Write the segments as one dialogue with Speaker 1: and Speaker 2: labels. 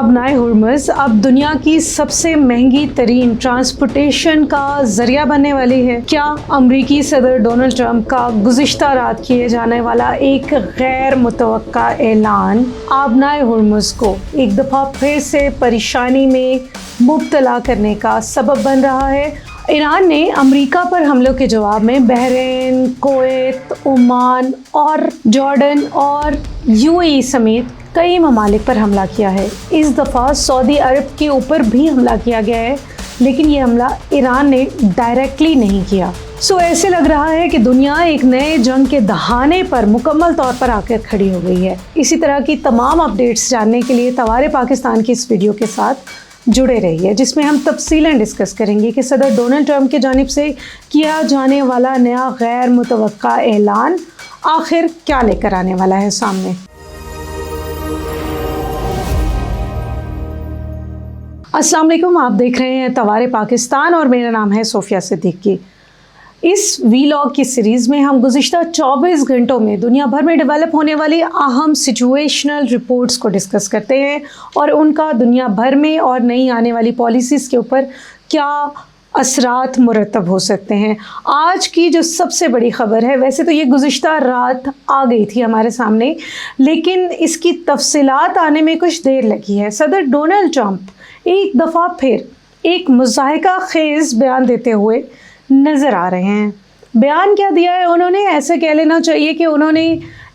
Speaker 1: आबनाए Hormuz अब दुनिया की सबसे महंगी तरीन ट्रांसपोर्टेशन का ज़रिया बनने वाली है। क्या अमरीकी सदर डोनाल्ड ट्रंप का गुज़िश्ता रात किए जाने वाला एक गैर मुतवक्का ऐलान आबनाए हुर्मुज़ को एक दफ़ा फिर से परेशानी में मुब्तला करने का सबब बन रहा है? ईरान ने अमेरिका पर हमलों के जवाब में बहरीन, कुवैत, ओमान और जॉर्डन और यूएई समेत कई ममालिक पर हमला किया है। इस दफ़ा सऊदी अरब के ऊपर भी हमला किया गया है, लेकिन ये हमला ईरान ने डायरेक्टली नहीं किया। ऐसे लग रहा है कि दुनिया एक नए जंग के दहाने पर मुकम्मल तौर पर आकर खड़ी हो गई है। इसी तरह की तमाम अपडेट्स जानने के लिए तवारे पाकिस्तान की इस वीडियो के साथ जुड़े रहिए, जिसमें हम तफसीलन डिस्कस करेंगे कि सदर डोनाल्ड ट्रंप की जानिब से किया जाने वाला नया गैर मुतवक्का ऐलान आखिर क्या लेकर आने वाला है सामने। अस्सलाम वालेकुम, आप देख रहे हैं तवारे पाकिस्तान और मेरा नाम है सोफिया सिद्दीकी। इस वीलॉग की सीरीज़ में हम गुज़िश्ता 24 घंटों में दुनिया भर में डेवलप होने वाली अहम सिचुएशनल रिपोर्ट्स को डिस्कस करते हैं और उनका दुनिया भर में और नई आने वाली पॉलिसीज़ के ऊपर क्या असरात मुरतब हो सकते हैं। आज की जो सबसे बड़ी ख़बर है, वैसे तो ये गुज़िश्ता रात आ गई थी हमारे सामने, लेकिन इसकी तफसीलात आने में कुछ देर लगी है। सदर डोनाल्ड ट्रंप एक दफ़ा फिर एक मुज़ाहिका खेज़ बयान देते हुए नज़र आ रहे हैं। बयान क्या दिया है उन्होंने? ऐसे कह लेना चाहिए कि उन्होंने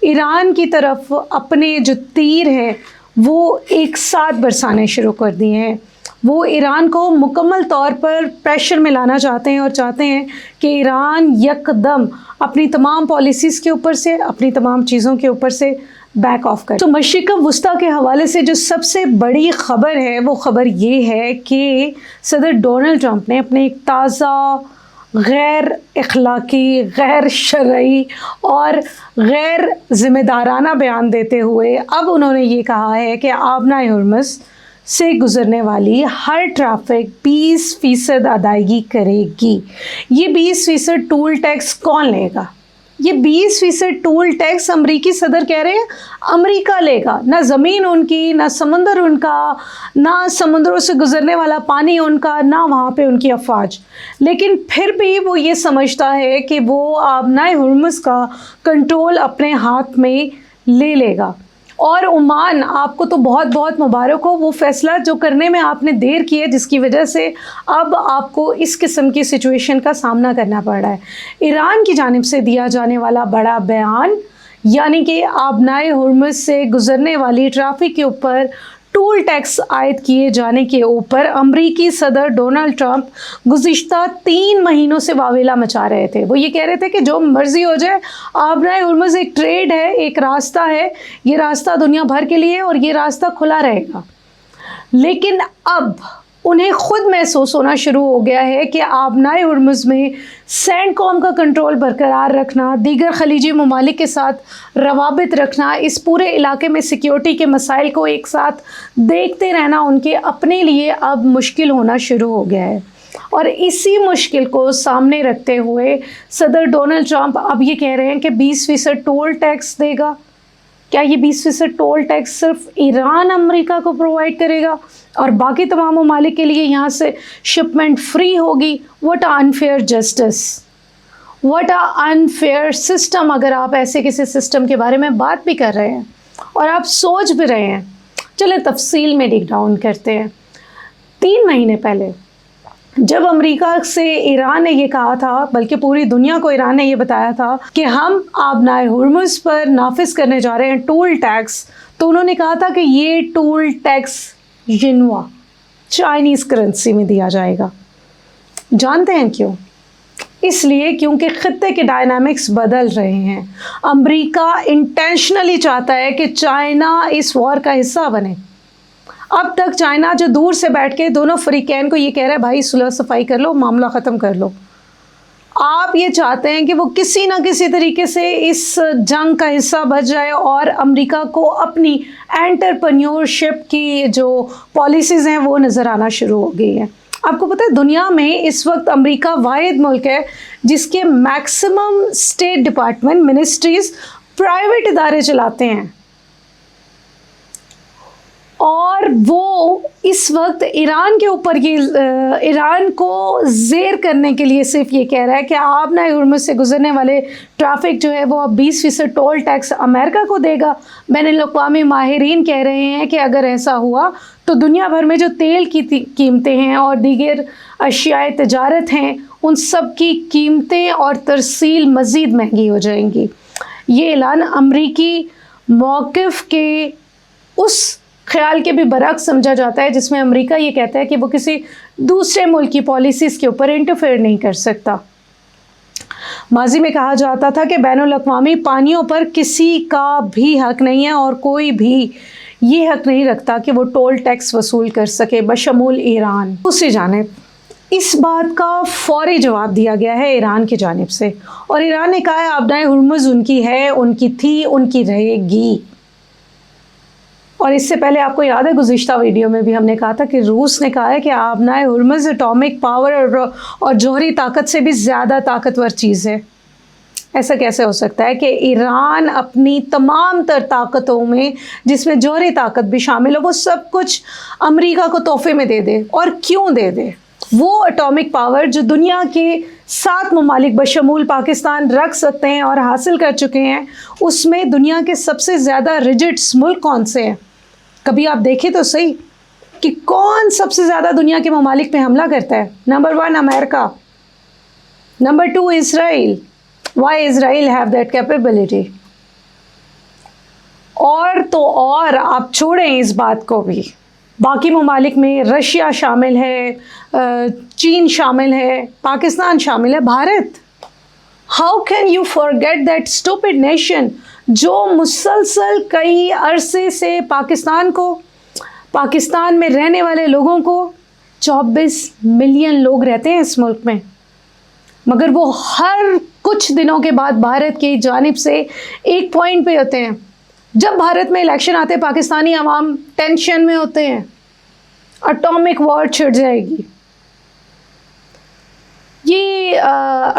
Speaker 1: ईरान की तरफ अपने जो तीर हैं वो एक साथ बरसाने शुरू कर दिए हैं। वो ईरान को मुकम्मल तौर पर प्रेशर में लाना चाहते हैं और चाहते हैं कि ईरान यकदम अपनी तमाम पॉलिसीज़ के ऊपर से, अपनी तमाम चीज़ों के ऊपर से बैक ऑफ कर। तो मशरिक़ वस्ता के हवाले से जो सबसे बड़ी ख़बर है वो ख़बर ये है कि सदर डोनाल्ड ट्रंप ने अपने एक ताज़ा गैर अखलाकी, गैर शरई और गैर ज़िम्मेदाराना बयान देते हुए अब उन्होंने ये कहा है कि आबनाए हुर्मुज़ से गुज़रने वाली हर ट्रैफ़िक 20% अदायगी करेगी। ये 20% टूल टैक्स कौन लेगा? ये 20% टूल टैक्स अमरीकी सदर कह रहे हैं अमेरिका लेगा। ना ज़मीन उनकी, ना समुंदर उनका, ना समुंदरों से गुज़रने वाला पानी उनका, ना वहाँ पे उनकी अफवाज। लेकिन फिर भी वो ये समझता है कि वो आबनाए हुर्मुज़ का कंट्रोल अपने हाथ में ले लेगा। और ओमान, आपको तो बहुत बहुत मुबारक हो, वो फ़ैसला जो करने में आपने देर की है, जिसकी वजह से अब आपको इस किस्म की सिचुएशन का सामना करना पड़ रहा है। ईरान की जानिब से दिया जाने वाला बड़ा बयान, यानी कि आबनाए हुर्मुज़ से गुज़रने वाली ट्रैफ़िक के ऊपर टूल टैक्स आयद किए जाने के ऊपर अमरीकी सदर डोनाल्ड ट्रंप गुज़िश्ता 3 महीनों से वावेला मचा रहे थे। वो ये कह रहे थे कि जो मर्ज़ी हो जाए, आबनाए हुर्मुज़ एक ट्रेड है, एक रास्ता है, ये रास्ता दुनिया भर के लिए और ये रास्ता खुला रहेगा। लेकिन अब उन्हें ख़ुद महसूस होना शुरू हो गया है कि आबनाए हुर्मुज़ में सेंडकॉम का कंट्रोल बरकरार रखना, दीगर खलीजी ममालिक के साथ रवाबित रखना, इस पूरे इलाके में सिक्योरिटी के मसाइल को एक साथ देखते रहना उनके अपने लिए अब मुश्किल होना शुरू हो गया है। और इसी मुश्किल को सामने रखते हुए सदर डोनाल्ड ट्रंप अब ये कह रहे हैं कि 20% टोल टैक्स देगा। क्या ये 20% टोल टैक्स सिर्फ ईरान अमेरिका को प्रोवाइड करेगा और बाकी तमाम ममालिक के लिए यहाँ से शिपमेंट फ्री होगी? What a unfair justice, what a unfair system. अगर आप ऐसे किसी सिस्टम के बारे में बात भी कर रहे हैं और आप सोच भी रहे हैं, चले तफसील में डिग डाउन करते हैं। 3 महीने पहले जब अमेरिका से ईरान ने ये कहा था, बल्कि पूरी दुनिया को ईरान ने ये बताया था कि हम आबनाए हुर्मुज़ पर नाफिज करने जा रहे हैं टूल टैक्स, तो उन्होंने कहा था कि ये टूल टैक्स यिन्हुआ, चाइनीज़ करेंसी में दिया जाएगा। जानते हैं क्यों? इसलिए क्योंकि ख़ित्ते के डायनामिक्स बदल रहे हैं। अमेरिका इंटेंशनली चाहता है कि चाइना इस वॉर का हिस्सा बने। अब तक चाइना जो दूर से बैठ के दोनों फरीकैन को ये कह रहा है, भाई सुलह सफाई कर लो, मामला ख़त्म कर लो। आप ये चाहते हैं कि वो किसी ना किसी तरीके से इस जंग का हिस्सा बच जाए और अमेरिका को अपनी एंटरप्रेन्योरशिप की जो पॉलिसीज़ हैं वो नज़र आना शुरू हो गई है। आपको पता है दुनिया में इस वक्त अमेरिका वाहिद मुल्क है जिसके maximum state department, ministries private इदारे चलाते हैं। और वो इस वक्त ईरान के ऊपर ये ईरान को ज़ेर करने के लिए सिर्फ ये कह रहा है कि आबना हुर्मुज़ से गुजरने वाले ट्रैफिक जो है वो अब 20% टोल टैक्स अमेरिका को देगा। बैनुल-अक़वामी माहिरीन कह रहे हैं कि अगर ऐसा हुआ तो दुनिया भर में जो तेल की कीमतें हैं और दीगर अशियाए तजारत हैं उन सब की कीमतें और तरसील मज़ीद महंगी हो जाएंगी। ये ऐलान अमरीकी मौक़िफ़ के उस ख़्याल के भी बरक्स समझा जाता है जिसमें अमेरिका ये कहता है कि वो किसी दूसरे मुल्क की पॉलिसीज़ के ऊपर इंटरफेयर नहीं कर सकता। माजी में कहा जाता था कि बैनुल-अक़वामी पानियों पर किसी का भी हक़ नहीं है और कोई भी ये हक़ नहीं रखता कि वो टोल टैक्स वसूल कर सके बशमूल ईरान। दूसरी जानिब इस बात का फ़ौरी जवाब दिया गया है ईरान की जानिब से, और ईरान ने कहा है आबना हुर्मुज़ उनकी है, उनकी थी, उनकी रहेगी। और इससे पहले आपको याद है गुज़िश्ता वीडियो में भी हमने कहा था कि रूस ने कहा है कि आबना हुर्मुज़ एटॉमिक पावर और जौहरी ताकत से भी ज़्यादा ताकतवर चीज़ है। ऐसा कैसे हो सकता है कि ईरान अपनी तमाम तर ताकतों में, जिसमें जौहरी ताकत भी शामिल हो, वो सब कुछ अमेरिका को तोहफे में दे दे? और क्यों दे दे? वो एटॉमिक पावर जो दुनिया के 7 ममालिक बशमूल पाकिस्तान रख सकते हैं और हासिल कर चुके हैं, उसमें दुनिया के सबसे ज़्यादा रिजिड्स मुल्क कौन से हैं? कभी आप देखें तो सही कि कौन सबसे ज़्यादा दुनिया के ममालिक पे हमला करता है। Number 1 America, number 2 Israel. Why Israel have that capability? और तो और आप छोड़ें इस बात को भी, बाकी ममालिक में रशिया शामिल है, चीन शामिल है, पाकिस्तान शामिल है, Bharat. How can you forget that stupid nation जो मुसलसल कई अरसे से पाकिस्तान में रहने वाले लोगों को, 24 मिलियन लोग रहते हैं इस मुल्क में, मगर वो हर कुछ दिनों के बाद भारत की जानिब से एक पॉइंट पे होते हैं। जब भारत में इलेक्शन आते हैं पाकिस्तानी अवाम टेंशन में होते हैं, एटॉमिक वॉर छिड़ जाएगी। ये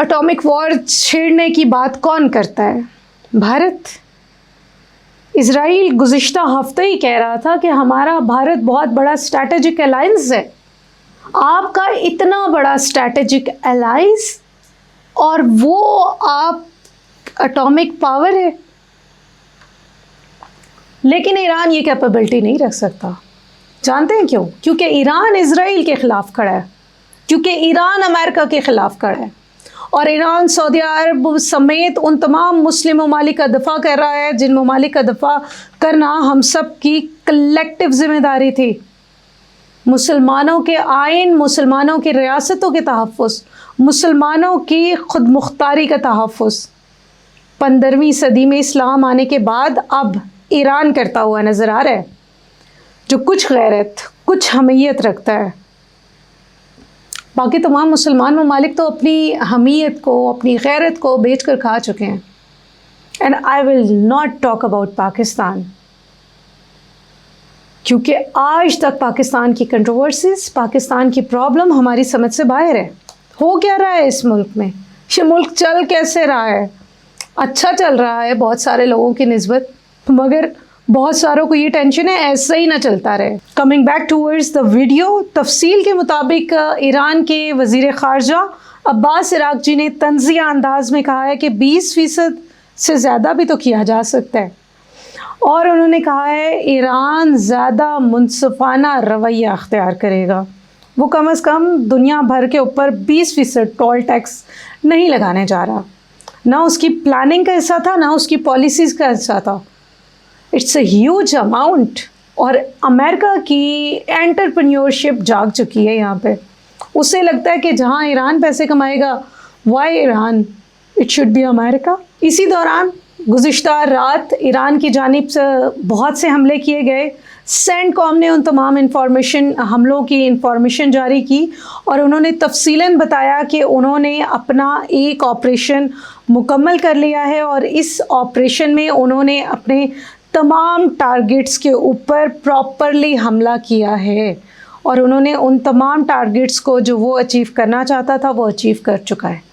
Speaker 1: एटॉमिक वॉर छेड़ने की बात कौन करता है? भारत। इज़राइल गुज़िश्ता हफ्ते ही कह रहा था कि हमारा भारत बहुत बड़ा स्ट्रैटेजिक अलायंस है। आपका इतना बड़ा स्ट्रैटेजिक अलायंस और वो आप एटॉमिक पावर है, लेकिन ईरान ये कैपेबिलिटी नहीं रख सकता। जानते हैं क्यों? क्योंकि ईरान इज़राइल के ख़िलाफ़ खड़ा है, क्योंकि ईरान अमेरिका के ख़िलाफ़ खड़ा है, और ईरान सऊदी अरब समेत उन तमाम मुस्लिम ममालिक का दफ़ा कर रहा है जिन ममालिक का दफ़ा करना हम सब की कलेक्टिव ज़िम्मेदारी थी। मुसलमानों के आइन, मुसलमानों की रियासतों के तहफ़्फ़ुज़, मुसलमानों की खुद मुख्तारी का तहफ़्फ़ुज़ 15वीं सदी में इस्लाम आने के बाद अब ईरान करता हुआ नज़र आ रहा है, जो कुछ गैरत, कुछ हमीयत रखता है। बाकी तमाम मुसलमान ममालिक तो अपनी हमीयत को, अपनी गैरत को बेच कर खा चुके हैं। And I will not talk about Pakistan, क्योंकि आज तक पाकिस्तान की कंट्रोवर्सीज़, पाकिस्तान की प्रॉब्लम हमारी समझ से बाहर है। हो क्या रहा है इस मुल्क में? ये मुल्क चल कैसे रहा है? अच्छा चल रहा है बहुत सारे लोगों की निस्बत, मगर बहुत सारों को ये टेंशन है ऐसे ही ना चलता रहे। Coming back towards the video, तफसील के मुताबिक ईरान के वज़ीर ख़ारजा अब्बास इराक़ची ने तंज़िया अंदाज में कहा है कि 20% से ज़्यादा भी तो किया जा सकता है, और उन्होंने कहा है ईरान ज़्यादा मुनसिफ़ाना रवैया अख्तियार करेगा। वो कम से कम दुनिया भर के ऊपर 20% टोल टैक्स नहीं लगाने जा रहा। ना उसकी प्लानिंग का हिस्सा था, ना उसकी पॉलिसीज़ का हिस्सा था। इट्स अ ह्यूज अमाउंट, और अमेरिका की एंटरप्रेन्योरशिप जाग चुकी है यहाँ पे। उसे लगता है कि जहाँ ईरान पैसे कमाएगा, why Iran, it should be America. इसी दौरान गुज़िश्ता रात ईरान की जानिब से बहुत से हमले किए गए। सेंटकॉम ने उन तमाम हमलों की इंफॉर्मेशन जारी की, और उन्होंने तफसीलन बताया कि उन्होंने अपना एक ऑपरेशन मुकम्मल कर लिया है, और इस ऑपरेशन में उन्होंने अपने तमाम टारगेट्स के ऊपर प्रॉपरली हमला किया है, और उन्होंने उन तमाम टारगेट्स को जो वो अचीव करना चाहता था वो अचीव कर चुका है।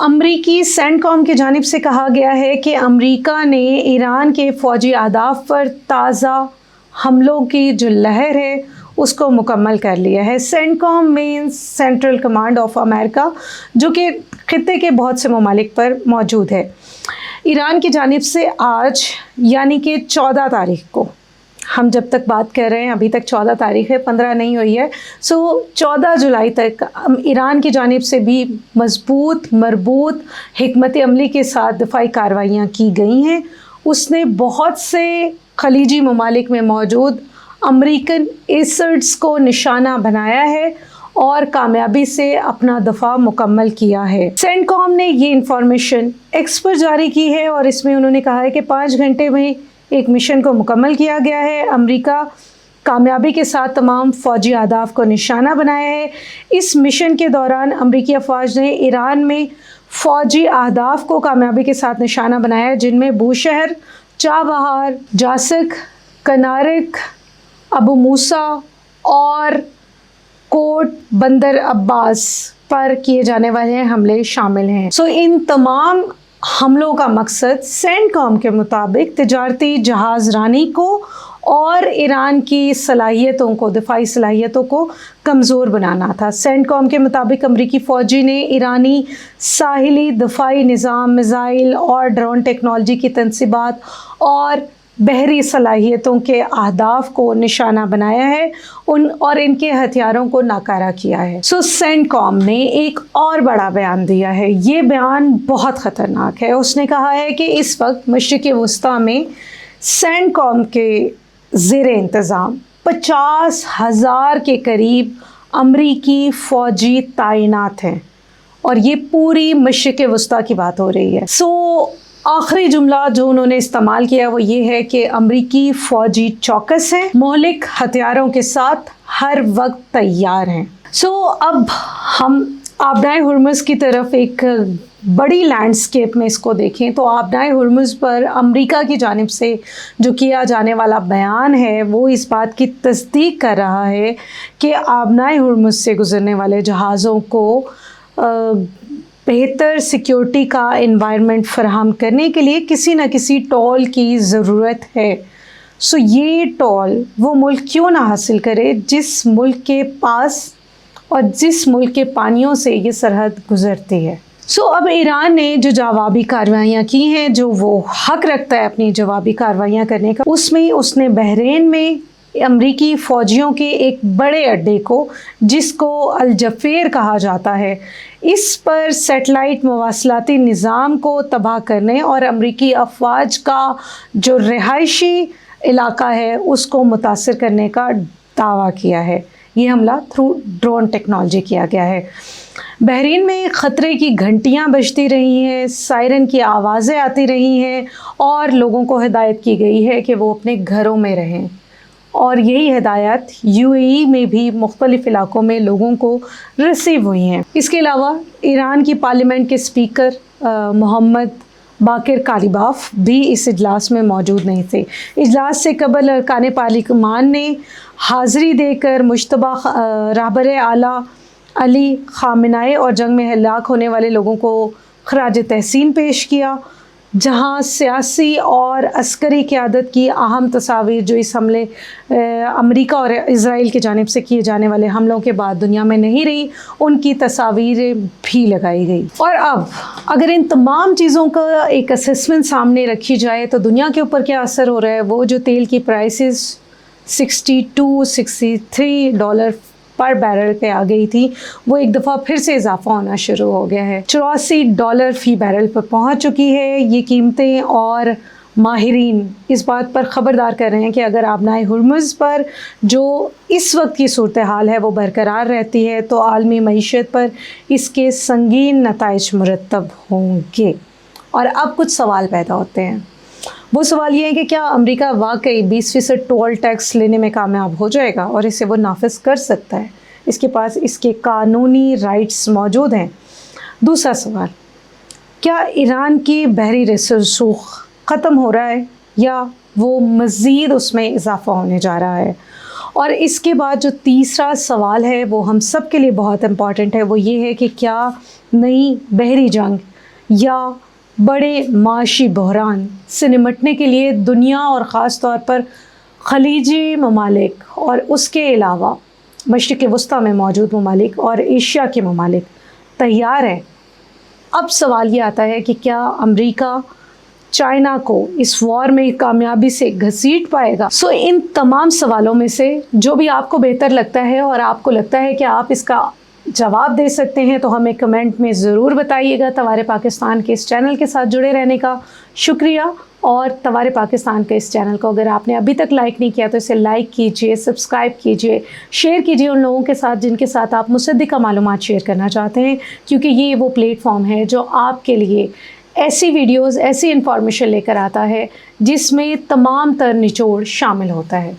Speaker 1: अमरीकी सेंटकॉम की जानिब से कहा गया है कि अमरीका ने ईरान के फ़ौजी अहदाफ पर ताज़ा हमलों की जो लहर है اس کو مکمل کر لیا ہے۔ CENTCOM means central command of America, جو کہ خطے کے بہت سے ممالک پر موجود ہے۔ ایران کی جانب سے آج یعنی کہ 14 تاریخ کو، ہم جب تک بات کر رہے ہیں ابھی تک 14 تاریخ ہے، 15 نہیں ہوئی ہے، 14 جولائی تک ایران کی جانب سے بھی مضبوط مربوط حکمت عملی کے ساتھ دفاعی کارروائیاں کی گئی ہیں۔ اس نے بہت سے خلیجی ممالک میں موجود امریکن ایسڈز کو نشانہ بنایا ہے اور کامیابی سے اپنا دفاع مکمل کیا ہے۔ سینٹکام نے یہ انفارمیشن ایکس پر جاری کی ہے اور اس میں انہوں نے کہا ہے کہ 5 گھنٹے میں ایک مشن کو مکمل کیا گیا ہے۔ امریکہ کامیابی کے ساتھ تمام فوجی اہداف کو نشانہ بنایا ہے۔ اس مشن کے دوران امریکی افواج نے ایران میں فوجی اہداف کو کامیابی کے ساتھ نشانہ بنایا ہے، جن میں بوشہر، چابہار، جاسک، کنارک، ابو موسیٰ اور کوٹ بندر عباس پر کیے جانے والے حملے شامل ہیں۔ ان تمام حملوں کا مقصد سینٹکام کے مطابق تجارتی جہاز رانی کو اور ایران کی صلاحیتوں کو، دفاعی صلاحیتوں کو کمزور بنانا تھا۔ سینٹکام کے مطابق امریکی فوجی نے ایرانی ساحلی دفاعی نظام، میزائل اور ڈرون ٹیکنالوجی کی تنصیبات اور بحری صلاحیتوں کے اہداف کو نشانہ بنایا ہے اور ان کے ہتھیاروں کو ناکارہ کیا ہے۔ سینٹکام نے ایک اور بڑا بیان دیا ہے۔ یہ بیان بہت خطرناک ہے۔ اس نے کہا ہے کہ اس وقت مشرق وسطیٰ میں سینٹکام کے زیر انتظام 50,000 کے قریب امریکی فوجی تعینات ہیں، اور یہ پوری مشرق وسطیٰ کی بات ہو رہی ہے۔ آخری جملہ جو انہوں نے استعمال کیا وہ یہ ہے کہ امریکی فوجی چوکس ہیں، مہلک ہتھیاروں کے ساتھ ہر وقت تیار ہیں۔ اب ہم آبنائے ہرمز کی طرف ایک بڑی لینڈسکیپ میں اس کو دیکھیں تو آبنائے ہرمز پر امریکہ کی جانب سے جو کیا جانے والا بیان ہے وہ اس بات کی تصدیق کر رہا ہے کہ آبنائے ہرمز سے گزرنے والے جہازوں کو بہتر سیکیورٹی کا انوائرمنٹ فراہم کرنے کے لیے کسی نہ کسی ٹول کی ضرورت ہے۔ یہ ٹول وہ ملک کیوں نہ حاصل کرے جس ملک کے پاس اور جس ملک کے پانیوں سے یہ سرحد گزرتی ہے۔ اب ایران نے جو جوابی کارروائیاں کی ہیں، جو وہ حق رکھتا ہے اپنی جوابی کارروائیاں کرنے کا، اس نے بحرین میں امریکی فوجیوں کے ایک بڑے اڈے کو، جس کو الجفیر کہا جاتا ہے، اس پر سیٹلائٹ مواصلاتی نظام کو تباہ کرنے اور امریکی افواج کا جو رہائشی علاقہ ہے اس کو متاثر کرنے کا دعویٰ کیا ہے۔ یہ حملہ تھرو ڈرون ٹیکنالوجی کیا گیا ہے۔ بحرین میں خطرے کی گھنٹیاں بجتی رہی ہیں، سائرن کی آوازیں آتی رہی ہیں اور لوگوں کو ہدایت کی گئی ہے کہ وہ اپنے گھروں میں رہیں، اور یہی ہدایات UAE میں بھی مختلف علاقوں میں لوگوں کو ریسیو ہوئی ہیں۔ اس کے علاوہ ایران کی پارلیمنٹ کے اسپیکر محمد باقر کالیباف بھی اس اجلاس میں موجود نہیں تھے۔ اجلاس سے قبل ارکان پارلیمان نے حاضری دے کر مشتبہ رہبر اعلیٰ علی خامنہئی اور جنگ میں ہلاک ہونے والے لوگوں کو خراج تحسین پیش کیا، جہاں سیاسی اور عسکری قیادت کی اہم تصاویر جو اس حملے امریکہ اور اسرائیل کی جانب سے کیے جانے والے حملوں کے بعد دنیا میں نہیں رہی، ان کی تصاویریں بھی لگائی گئی۔ اور اب اگر ان تمام چیزوں کا ایک اسیسمنٹ سامنے رکھی جائے تو دنیا کے اوپر کیا اثر ہو رہا ہے، وہ جو تیل کی پرائسز $62-63 پر بیرل پہ آ گئی تھی، وہ ایک دفعہ پھر سے اضافہ ہونا شروع ہو گیا ہے، $84 فی بیرل پر پہنچ چکی ہے یہ قیمتیں، اور ماہرین اس بات پر خبردار کر رہے ہیں کہ اگر آبنائے ہرمز پر جو اس وقت کی صورتحال ہے وہ برقرار رہتی ہے تو عالمی معیشت پر اس کے سنگین نتائج مرتب ہوں گے۔ اور اب کچھ سوال پیدا ہوتے ہیں، وہ سوال یہ ہے کہ کیا امریکہ واقعی 20% ٹول ٹیکس لینے میں کامیاب ہو جائے گا اور اسے وہ نافذ کر سکتا ہے؟ اس کے پاس اس کے قانونی رائٹس موجود ہیں۔ دوسرا سوال، کیا ایران کی بحری رسوخ ختم ہو رہا ہے یا وہ مزید اس میں اضافہ ہونے جا رہا ہے؟ اور اس کے بعد جو تیسرا سوال ہے وہ ہم سب کے لیے بہت امپورٹنٹ ہے، وہ یہ ہے کہ کیا نئی بحری جنگ یا بڑے معاشی بحران سے نمٹنے کے لیے دنیا اور خاص طور پر خلیجی ممالک اور اس کے علاوہ مشرق وسطیٰ میں موجود ممالک اور ایشیا کے ممالک تیار ہیں۔ اب سوال یہ آتا ہے کہ کیا امریکہ چائنا کو اس وار میں کامیابی سے گھسیٹ پائے گا؟ ان تمام سوالوں میں سے جو بھی آپ کو بہتر لگتا ہے اور آپ کو لگتا ہے کہ آپ اس کا جواب دے سکتے ہیں تو ہمیں کمنٹ میں ضرور بتائیے گا۔ توارے پاکستان کے اس چینل کے ساتھ جڑے رہنے کا شکریہ، اور توارے پاکستان کے اس چینل کو اگر آپ نے ابھی تک لائک نہیں کیا تو اسے لائک کیجئے، سبسکرائب کیجئے، شیئر کیجئے ان لوگوں کے ساتھ جن کے ساتھ آپ مصدقہ معلومات شیئر کرنا چاہتے ہیں، کیونکہ یہ وہ پلیٹ فارم ہے جو آپ کے لیے ایسی ویڈیوز، ایسی انفارمیشن لے کر آتا ہے جس میں تمام تر نچوڑ شامل ہوتا ہے۔